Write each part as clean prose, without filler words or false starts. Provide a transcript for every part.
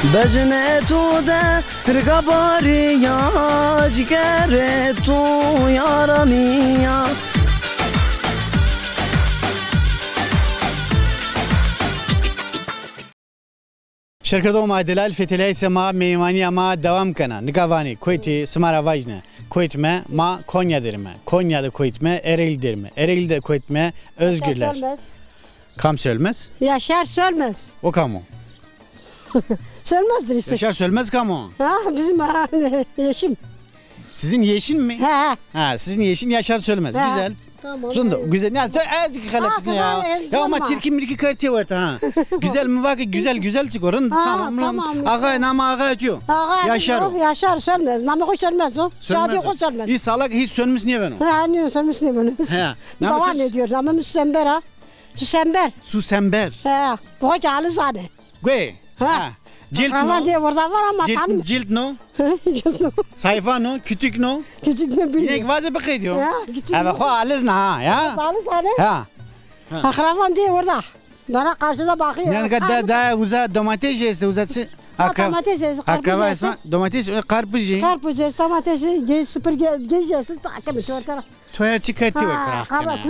بجنه تو ده رقباری یا جگره تو یارانی یا شرکت ما دلال فتیلای سما میمانی ما دوام کنه نگاهانی کویتی سمارا واجنه کویت ما Konya derime Konya'da koyit Ereğli derime Ereğli'de koyit Özgürler. Sölmez. Kam sölmez? Yaşar Sölmez. O kamu? Sölmezdir işte. Yaşar sölmez kamu? Ha bizim Yeşim. Sizin yeşin mi? He. Ha sizin yeşin Yaşar sölmez. He. Güzel. Tamam. Rındı güzel. Ne azıcık halettin ya. Ya ama Türkiye milki kartı var ha. Güzel mi vakit güzel çıkıyor. Rındı tamam. Ağa nama ağa ötüyor. Yaşar o. Yaşar Sölmez. Namı koy Sölmez o. Şadi koy Sölmez. İyi salak hiç sönmüş niye ben o? Ha niye sönmüş niye ben o? He. Davan ediyor. Namımız Sember ha. Sember. Susember. He. Bu kadar halı zane. Güey. Ha. Cilt Aman no. diye burada var ama tanım. Cilt no. Cilt no. Sayfa no. Kütük no. Küçük ne bilmiyorum. Yine vazı bakıyor diyor. Ya küçük. Evet o alizna ha ya. Halı zane. Ha. Akraban diye orada. Bana karşıda bakıyor. Yani daha uza domates yese uzatsı. Domates yese, Akraba ismi domates karpuz ye. Karpuz yese, domates yese, süpür yese, takım çortara. Toyar çıkartıyor Kaba taraftan.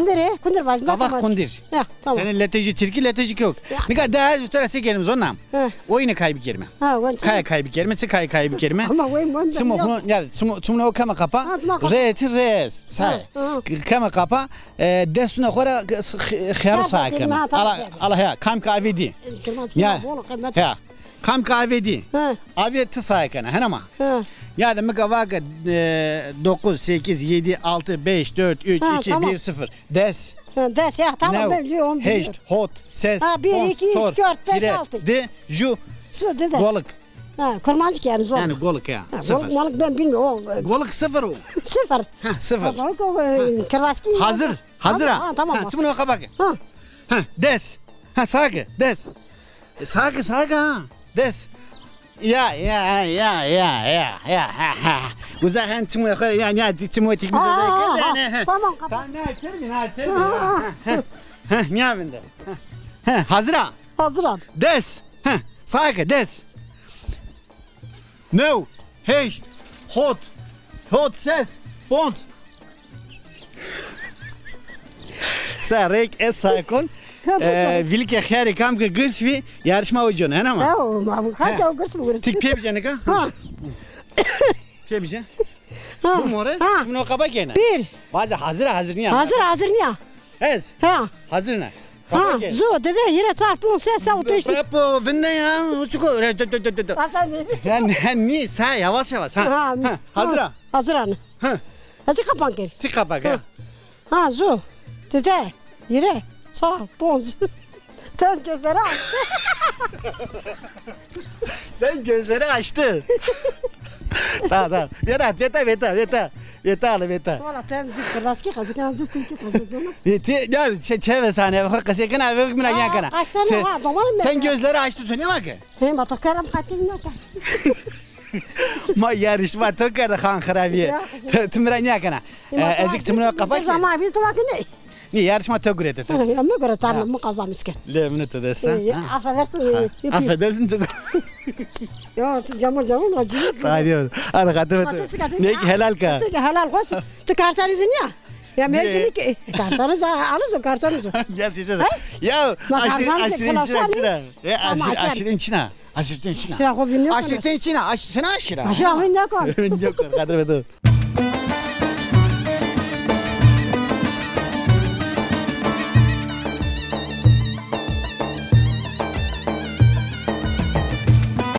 kundir var. Kabak kundir. Ya tamam. Yani leteji Türkiye leteji yok. Ne kadar daha üstüne gelimiz ondan. Oyunu kaybı kelime. Ha o. Kaybı kelime, kaybı kelime. Ama oyun. Simo ya simo kama kapa. Reti res. Say. Kama kapa. Desuna khora khiyar sakin. Allah ya kam kahvedi. Ya. Ya. Kam kahvedi. Aviyeti sakin. Hanama. Ya da mıka vakit 9, 8, 7, 6, 5, 4, 3, 2, 1, 0. Des. Des ya tamam ben biliyorum. Heşt, hot, ses, 1, 2, 3, 4, 5, 6. De, ju, golık. Kurmancık yani zor. Yani golık ya. Sıfır. Golık ben bilmiyorum. Golık sıfır o. Sıfır. Sıfır. Golık o kırdaski. Hazır ha. Tamam. Sımını oka bak. Des. Sakin. Des. Sakin ha. Des. Ya. Uzakhan timo yani timo tikmiş yani. Tamam. Ne yapıyorsun? Hazır ha. Des. Sakin des. No. Heşt. Hot ses. Bons. Sarek es sakon. Vilke khari kam ke gırsvi yarışma oyuncunu he ama. Hangi o gırsvi? Tik piyebjene ka? Ha. Piyebje. Bu more? Bunu kaba gene. Bir. Bazı hazır niye? Hazır niye? Ez. Ha. Hazır ne? Ha. Zo dede yine çarpın ses auto işte. Pepo vinne ya. Uçuko. Yani ni sa yavaş ha. Hazır ha. Hazır anne. Ha. Hazır kapan gel. Tik kapa gel. Ha zo. Dede yine sağ bonz. Sen gözleri aç. Sen gözleri açtın. Tamam. Veta. Valla temizlik kırdaski kazıkan zıttınki kazıkan. Ya çeve saniye. Kasıkan abi mina yakana. Kaç sene var domalım ben. Sen gözleri açtın ne bak? Hem atokarım kaçtın ne bak. Ma yarışma tokarda kan kharabiye. Tımran yakana. Ezik tımran kapak. Zaman bir tuvak ne? Ni yarışma togurete. Ama göre tamam mı kazanmışken. Le minuto desta. Affedersin. çok. Ya camur acı. Hayır. Ana kadar. Ne helal ka. Helal koş. Tu karsanızın ya. Ya merkini ki karsanız alırız karsanız. Gel size. Ya aşırın içine. Aşırın içine. Aşırın içine. Aşırın içine. Aşırı ne kadar? Kadar betul.